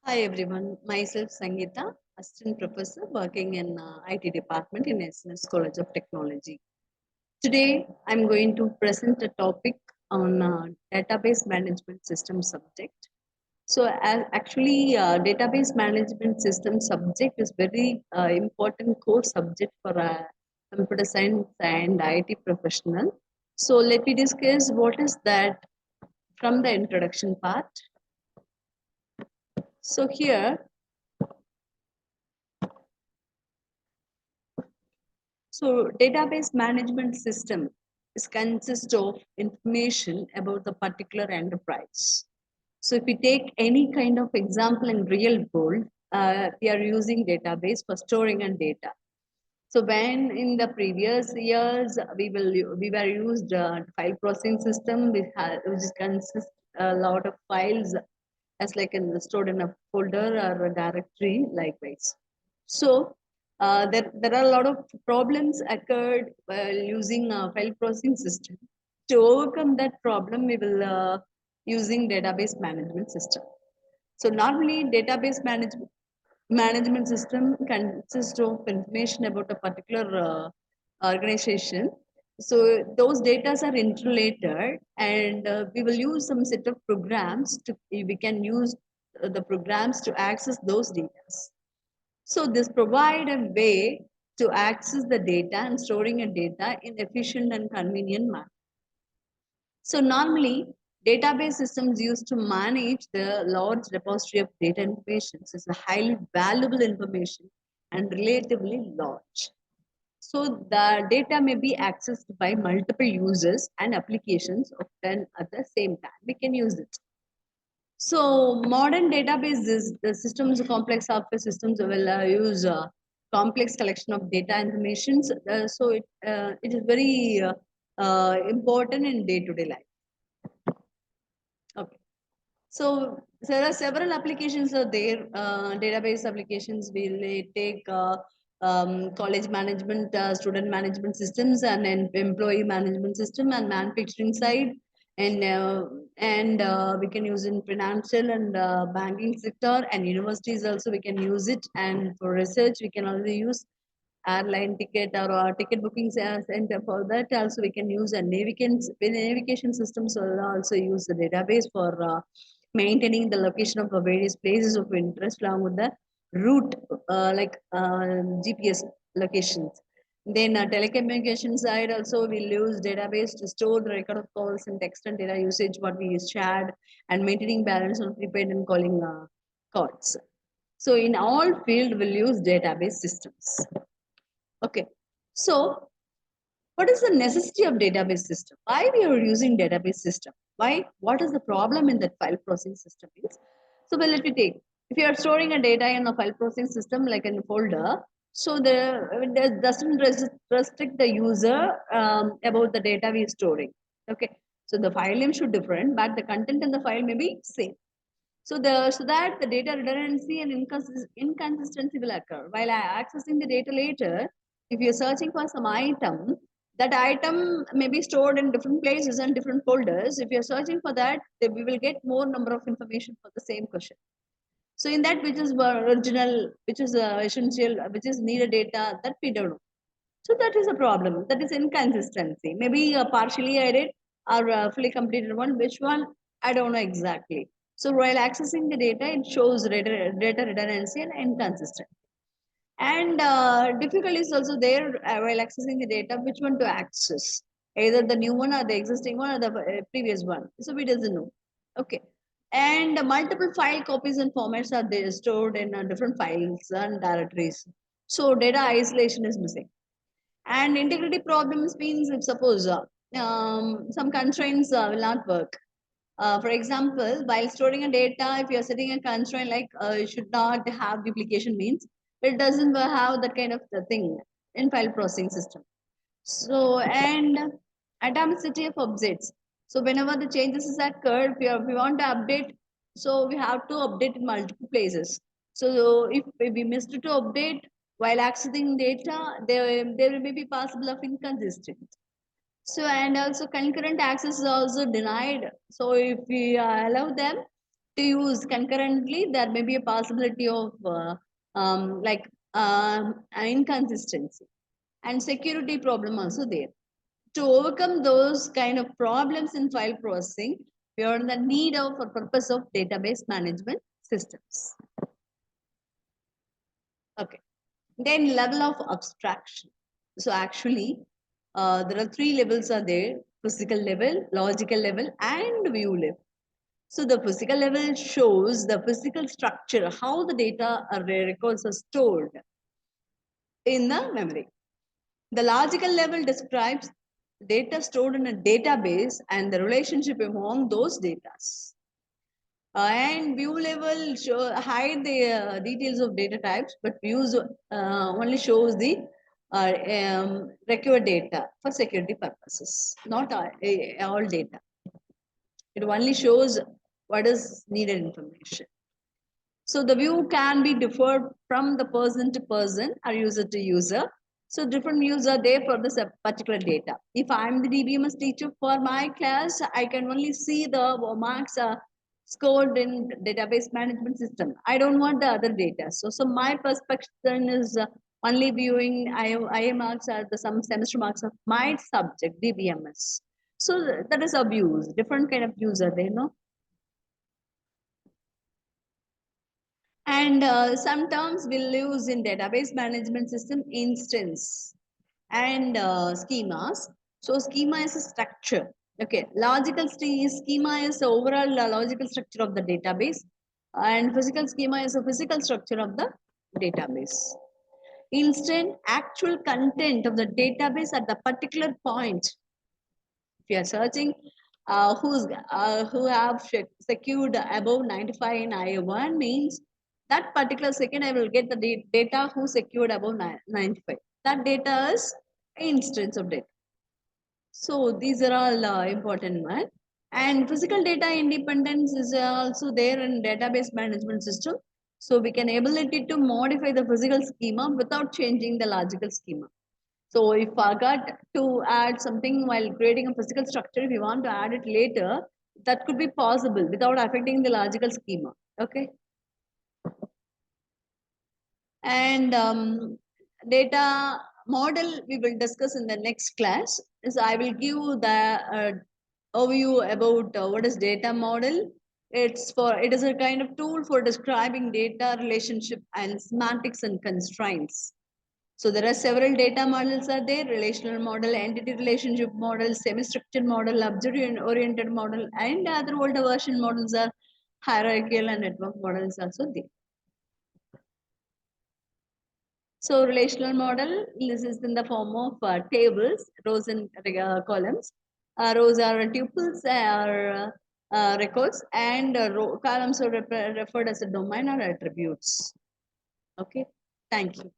Hi everyone, myself Sangeetha, Assistant Professor working in IT department in SNS College of Technology. Today I'm going to present a topic on database management system subject. Database management system subject is very important core subject for a computer science and IT professional. So let me discuss what is that from the introduction part. So here So database management system is consists of information about the particular enterprise. So if we take any kind of example in real world, we are using database for storing and data. So when in the previous years we were used file processing system which consists a lot of files as like stored in a folder or a directory likewise. So there are a lot of problems occurred while using a file processing system. To overcome that problem, we will using database management system. So normally database management system consists of information about a particular organization. So those data are interrelated, and we will use some set of programs to we can use the programs to access those data. So this provide a way to access the data and storing a data in efficient and convenient manner. So normally, database systems used to manage the large repository of data information. So it's a highly valuable information and relatively large. So the data may be accessed by multiple users and applications often at the same time. We can use it. So modern databases, the systems, complex software systems will use complex collection of data information. It is very important in day-to-day life. Okay. So there are several applications are there. Database applications will take college management, student management systems, and employee management system, and manufacturing side, and we can use in financial and banking sector, and universities also we can use it, and for research we can also use airline ticket or ticket booking center. For that also we can use a navigation systems will also use the database for maintaining the location of the various places of interest along with the route GPS locations. Then telecommunication side also we'll use database to store the record of calls and text and data usage what we use shared, and maintaining balance on prepaid and calling cards. So in all field we'll use database systems. Okay. So what is the necessity of database system? Why we are using database system? Why? What is the problem in that file processing system is? So well, let me take. If you are storing a data in a file processing system like in a folder, so it doesn't restrict the user about the data we are storing. Okay. So the file name should different, but the content in the file may be same. So that the data redundancy and inconsistency will occur. While accessing the data later, if you're searching for some item, that item may be stored in different places and different folders. If you're searching for that, then we will get more number of information for the same question. So in that which is original, which is essential, which is needed data, that we don't know. So that is a problem. That is inconsistency. Maybe partially I did or fully completed one. Which one? I don't know exactly. So while accessing the data, it shows data redundancy and inconsistency. And difficulty is also there while accessing the data. Which one to access? Either the new one or the existing one or the previous one. So we doesn't know. Okay. And multiple file copies and formats are there stored in different files and directories. So data isolation is missing. And integrity problems means if suppose some constraints will not work. For example, while storing a data, if you're setting a constraint like you should not have duplication means, it doesn't have that kind of thing in file processing system. So, and atomicity of objects. So whenever the changes is occurred, if we want to update, so we have to update in multiple places. So if we missed to update while accessing data, there may be possible of inconsistent. So and also concurrent access is also denied. So if we allow them, to use concurrently, there may be a possibility of like inconsistency and security problem also there. To overcome those kind of problems in file processing, we are in the need of for purpose of database management systems. Okay. Then level of abstraction. So actually, there are three levels are there: physical level, logical level, and view level. So the physical level shows the physical structure, how the data or the records are stored in the memory. The logical level describes data stored in a database and the relationship among those data. And view level hide the details of data types, but views only shows the required data for security purposes, not all data. It only shows what is needed information. So the view can be differed from the person to person or user to user. So different views are there for this particular data. If I'm the DBMS teacher for my class, I can only see the marks scored in database management system. I don't want the other data. So my perspective is only viewing IA marks or the some semester marks of my subject, DBMS. So that is abuse. Different kind of views are there, no? And some terms we'll use in database management system: instance and schemas. So schema is a structure. Okay, logical schema is the overall logical structure of the database, and physical schema is the physical structure of the database. Instant actual content of the database at the particular point. If you are searching who have secured above 95 in I1, means that particular second I will get the data who secured above 95. That data is instance of data. So these are all important one. And physical data independence is also there in database management system. So we can ability to modify the physical schema without changing the logical schema. So if I got to add something while creating a physical structure, if you want to add it later, that could be possible without affecting the logical schema. Okay. And data model we will discuss in the next class. Is I will give the overview about what is data model. It is a kind of tool for describing data relationship and semantics and constraints. So there are several data models are there: relational model, entity relationship model, semi-structured model, object-oriented model, and other older version models are hierarchical and network models also there. So relational model, this is in the form of tables, rows and columns. Rows are tuples or records, and columns are referred as a domain or attributes. Okay, thank you.